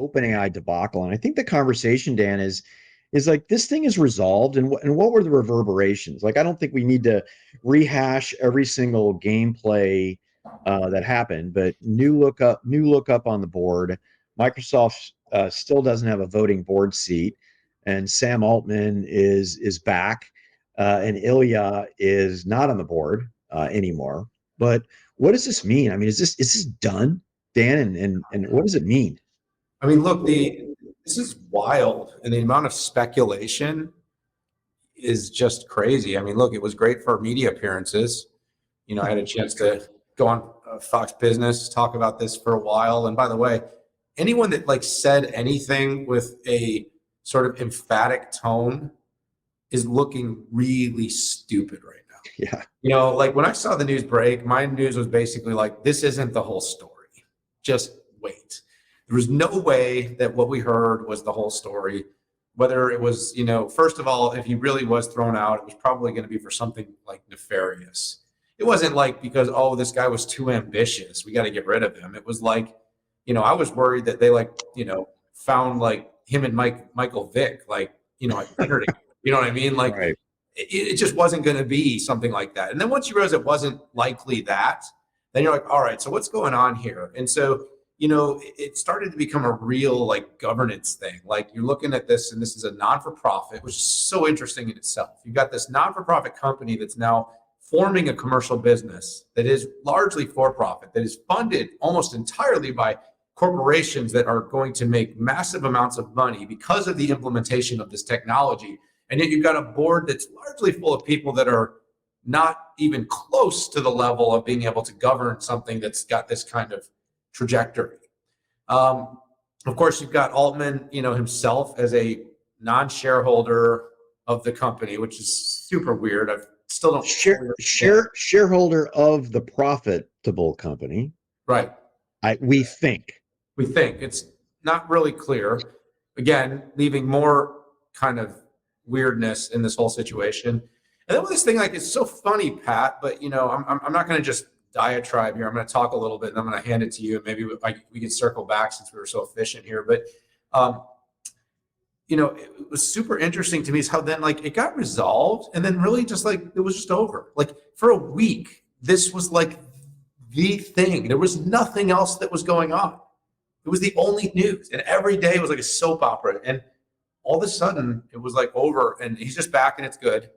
OpenAI debacle, and I think the conversation, Dan, is like this thing is resolved, and what were the reverberations? Like, I don't think we need to rehash every single gameplay that happened, but new lookup on the board. Microsoft still doesn't have a voting board seat, and Sam Altman is back, and Ilya is not on the board anymore. But what does this mean? I mean, is this done, Dan? And what does it mean? I mean, look, this is wild, and the amount of speculation is just crazy. I mean, look, it was great for media appearances. You know, I had a chance to go on Fox Business, talk about this for a while. And by the way, anyone that like said anything with a sort of emphatic tone is looking really stupid right now. Yeah. You know, like when I saw the news break, my news was basically like, this isn't the whole story. Just wait. There was no way that what we heard was the whole story. Whether it was, you know, first of all, if he really was thrown out, it was probably going to be for something like nefarious. It wasn't like because, oh, this guy was too ambitious, we got to get rid of him. It was like, you know, I was worried that they like, you know, found like him and Michael Vick, like, you know, like dinner together. You know what I mean? Like, Right. it just wasn't going to be something like that. And then once you realize it wasn't likely that, then you're like, all right, so what's going on here? And so, you know, it started to become a real like governance thing. Like you're looking at this, and this is a non-for-profit, which is so interesting in itself. You've got this non-for-profit company that's now forming a commercial business that is largely for-profit, that is funded almost entirely by corporations that are going to make massive amounts of money because of the implementation of this technology. And yet you've got a board that's largely full of people that are not even close to the level of being able to govern something that's got this kind of trajectory. Of course, you've got Altman, you know, himself as a non-shareholder of the company, which is super weird. I still don't shareholder of the profitable company. Right. We think it's not really clear. Again, leaving more kind of weirdness in this whole situation. And then with this thing, like, it's so funny, Pat, but you know, I'm not going to just diatribe here. I'm going to talk a little bit and I'm going to hand it to you, and maybe we can circle back since we were so efficient here. But you know, it was super interesting to me is how then like it got resolved, and then really just like it was just over. Like for a week, this was like the thing. There was nothing else that was going on. It was the only news, and every day was like a soap opera. And all of a sudden, it was like over, and he's just back, and it's good.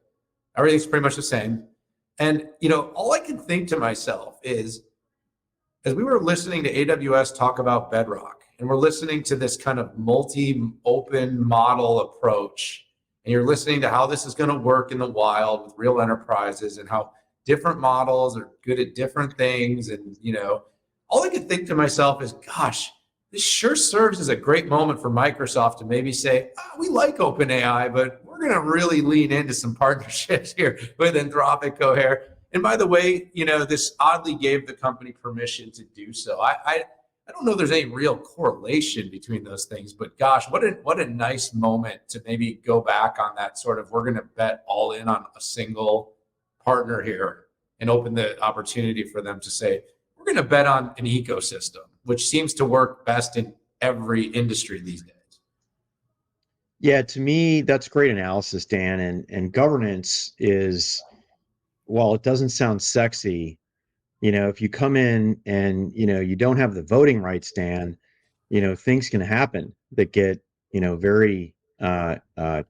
Everything's pretty much the same. And, you know, all I can think to myself is, as we were listening to AWS talk about Bedrock, and we're listening to this kind of multi-open model approach, and you're listening to how this is going to work in the wild with real enterprises and how different models are good at different things. And, you know, all I could think to myself is, gosh, this sure serves as a great moment for Microsoft to maybe say, we like OpenAI, but we're going to really lean into some partnerships here with Anthropic, Cohere. And by the way, you know, this oddly gave the company permission to do so. I don't know if there's any real correlation between those things, but gosh, what a nice moment to maybe go back on that sort of, we're going to bet all in on a single partner here and open the opportunity for them to say, we're going to bet on an ecosystem, which seems to work best in every industry these days. Yeah, to me, that's great analysis, Dan. And governance is, while it doesn't sound sexy, you know, if you come in and, you know, you don't have the voting rights, Dan, you know, things can happen that get, you know, very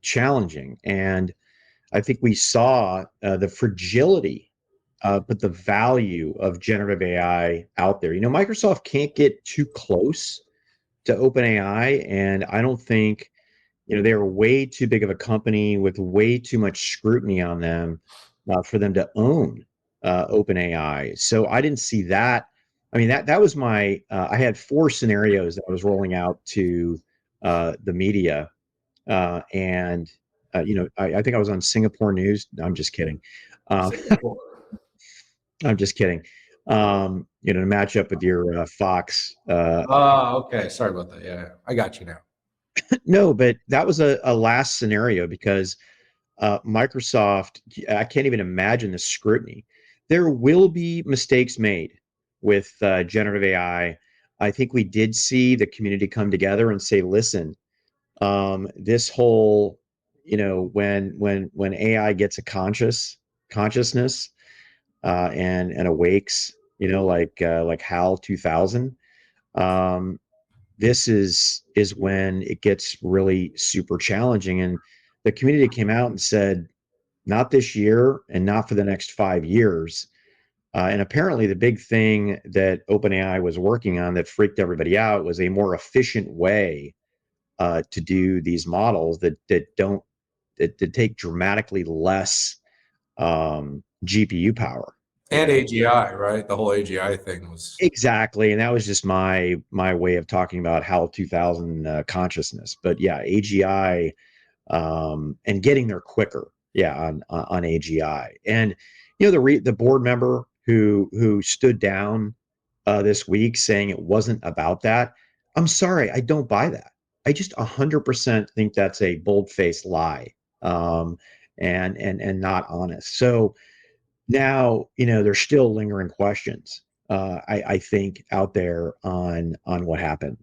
challenging. And I think we saw the fragility, but the value of generative AI out there. You know, Microsoft can't get too close to OpenAI, and I don't think, you know, they're way too big of a company with way too much scrutiny on them for them to own OpenAI. So I didn't see that. I mean, that was my. I had 4 scenarios that I was rolling out to the media, and you know, I think I was on Singapore News. No, I'm just kidding. I'm just kidding. You know, to match up with your Fox. Okay. Sorry about that. Yeah, I got you now. No, but that was a last scenario because Microsoft, I can't even imagine the scrutiny. There will be mistakes made with generative AI. I think we did see the community come together and say, listen, this whole, when AI gets a consciousness, and awakes, like HAL 2000, um, this is when it gets really super challenging. And the community came out and said, not this year and not for the next 5 years. And apparently, the big thing that OpenAI was working on that freaked everybody out was a more efficient way to do these models that take dramatically less GPU power. And AGI, right? The whole AGI thing was. Exactly, and that was just my way of talking about HAL 2000 consciousness. But yeah, AGI, and getting there quicker. Yeah, on AGI. And the board member who stood down this week saying it wasn't about that. I'm sorry, I don't buy that. I just 100% think that's a bold-faced lie, um, and not honest. So now, there's still lingering questions, I think, out there on what happened.